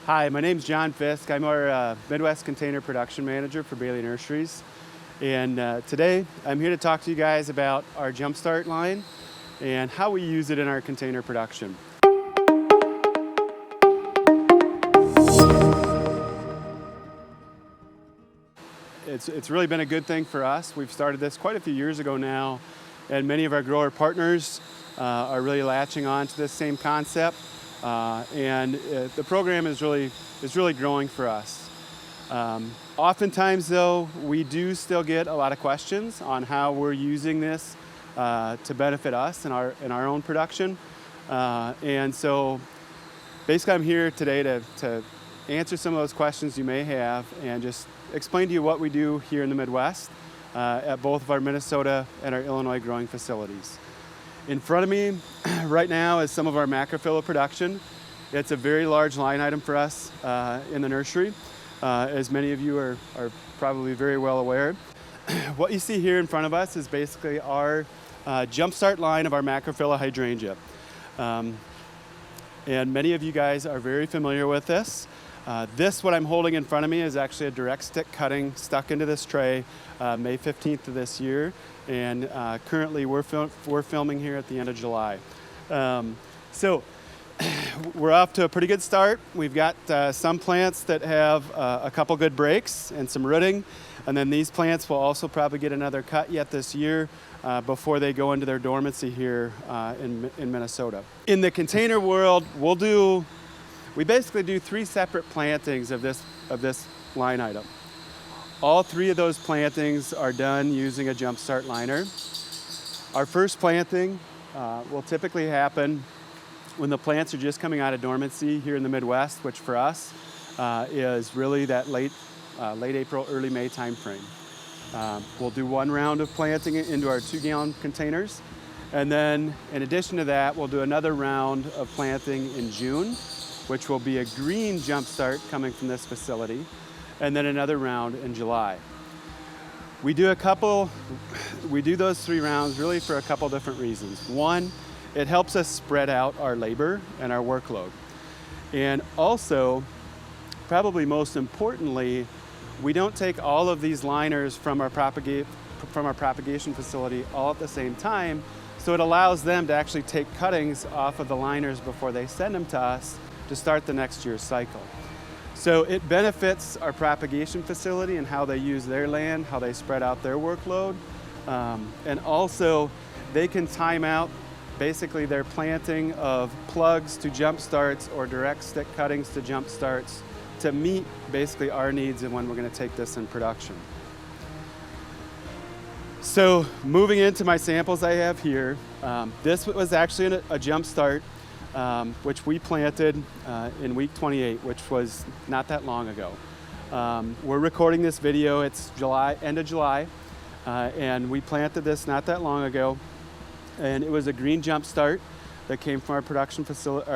Hi, my name's John Fisk. I'm our Midwest Container Production Manager for Bailey Nurseries. And today I'm here to talk to you guys about our Jumpstart line and how we use it in our container production. It's really been a good thing for us. We've started this quite a few years ago now, and many of our grower partners are really latching on to this same concept. The program is really growing for us. Oftentimes though, we do still get a lot of questions on how we're using this to benefit us in our own production. And so basically I'm here today to answer some of those questions you may have and just explain to you what we do here in the Midwest at both of our Minnesota and our Illinois growing facilities. In front of me right now is some of our macrophylla production. It's a very large line item for us in the nursery, as many of you are probably very well aware. What you see here in front of us is basically our Jumpstart line of our macrophylla hydrangea. And many of you guys are very familiar with this. What I'm holding in front of me is actually a direct stick cutting stuck into this tray May 15th of this year. And currently we're filming here at the end of July. So we're off to a pretty good start. We've got some plants that have a couple good breaks and some rooting. And then these plants will also probably get another cut yet this year before they go into their dormancy here in Minnesota. In the container world, we basically do 3 separate plantings of this line item. All 3 of those plantings are done using a Jumpstart liner. Our first planting will typically happen when the plants are just coming out of dormancy here in the Midwest, which for us is really that late April, early May timeframe. We'll do 1 round of planting into our 2-gallon containers. And then in addition to that, we'll do another round of planting in June, which will be a green Jumpstart coming from this facility, and then another round in July. We do those 3 rounds really for a couple different reasons. One, it helps us spread out our labor and our workload. And also, probably most importantly, we don't take all of these liners from our propagation facility all at the same time, so it allows them to actually take cuttings off of the liners before they send them to us to start the next year's cycle. So it benefits our propagation facility and how they use their land, how they spread out their workload. And also they can time out basically their planting of plugs to Jumpstarts or direct stick cuttings to Jumpstarts to meet basically our needs and when we're going to take this in production. So moving into my samples I have here, this was actually a Jumpstart which we planted in week 28, which was not that long ago. We're recording this video, it's end of July, and we planted this not that long ago, and it was a green Jumpstart that came from our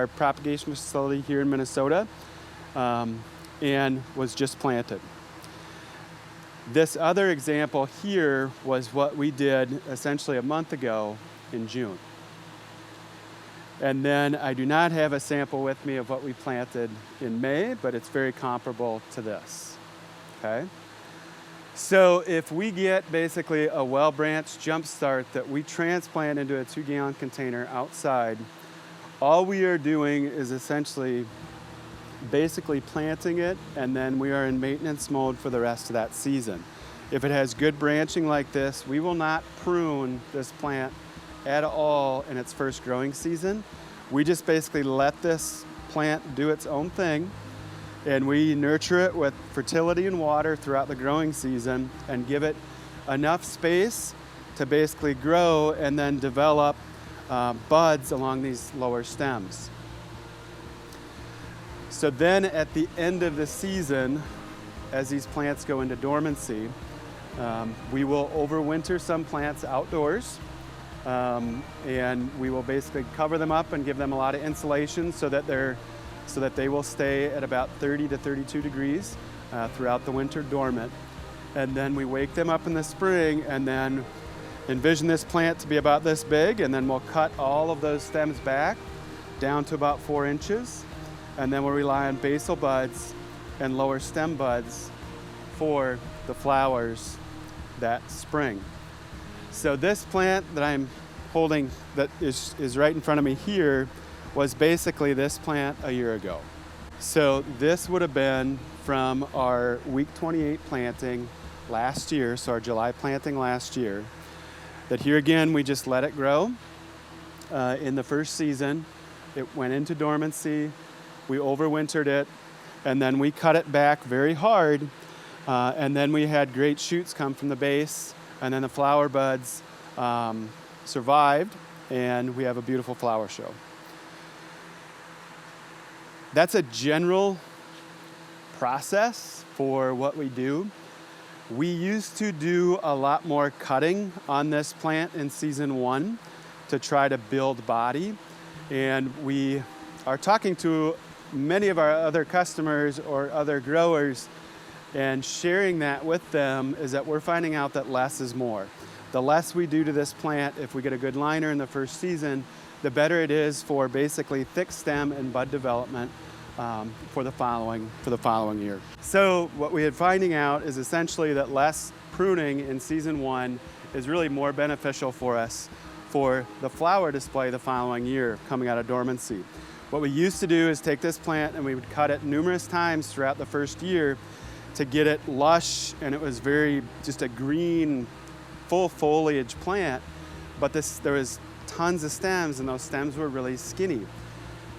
propagation facility here in Minnesota, and was just planted. This other example here was what we did essentially a month ago in June. And then I do not have a sample with me of what we planted in May, but it's very comparable to this, okay? So if we get basically a well-branched Jumpstart that we transplant into a 2-gallon container outside, all we are doing is essentially basically planting it, and then we are in maintenance mode for the rest of that season. If it has good branching like this, we will not prune this plant at all in its first growing season. We just basically let this plant do its own thing, and we nurture it with fertility and water throughout the growing season and give it enough space to basically grow and then develop buds along these lower stems. So then at the end of the season, as these plants go into dormancy, we will overwinter some plants outdoors. And we will basically cover them up and give them a lot of insulation so that they will stay at about 30 to 32 degrees throughout the winter dormant. And then we wake them up in the spring and then envision this plant to be about this big, and then we'll cut all of those stems back down to about 4 inches. and then we'll rely on basal buds and lower stem buds for the flowers that spring. So this plant that I'm holding that is right in front of me here was basically this plant a year ago. So this would have been from our week 28 planting last year, so our July planting last year. That here again, we just let it grow. In the first season, it went into dormancy, we overwintered it, and then we cut it back very hard, and then we had great shoots come from the base, and then the flower buds survived, and we have a beautiful flower show. That's a general process for what we do. We used to do a lot more cutting on this plant in season 1 to try to build body, and we are talking to many of our other customers or other growers and sharing that with them is that we're finding out that less is more. The less we do to this plant, if we get a good liner in the first season, the better it is for basically thick stem and bud development for the following year. So what we are finding out is essentially that less pruning in season 1 is really more beneficial for us for the flower display the following year coming out of dormancy. What we used to do is take this plant and we would cut it numerous times throughout the first year to get it lush, and it was very just a green, full foliage plant, but there was tons of stems, and those stems were really skinny.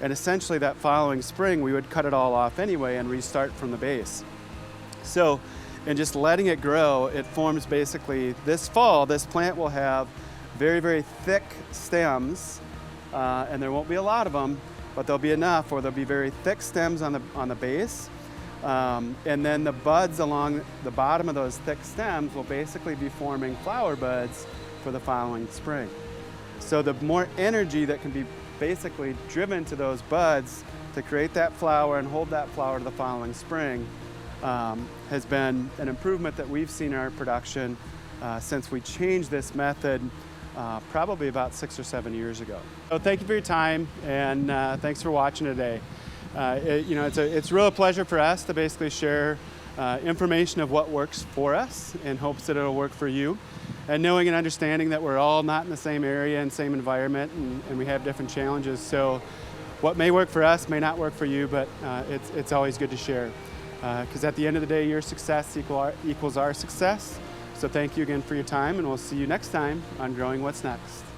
And essentially that following spring, we would cut it all off anyway and restart from the base. So, in just letting it grow, it forms basically, this fall, this plant will have very, very thick stems, and there won't be a lot of them, but there'll be enough, or there'll be very thick stems on the base. And then the buds along the bottom of those thick stems will basically be forming flower buds for the following spring. So the more energy that can be basically driven to those buds to create that flower and hold that flower to the following spring has been an improvement that we've seen in our production since we changed this method probably about 6 or 7 years ago. So thank you for your time, and thanks for watching today. It's really a pleasure for us to basically share information of what works for us in hopes that it'll work for you, and knowing and understanding that we're all not in the same area and same environment, and we have different challenges. So what may work for us may not work for you, but it's always good to share, because at the end of the day, your success equals our success. So thank you again for your time, and we'll see you next time on Growing What's Next.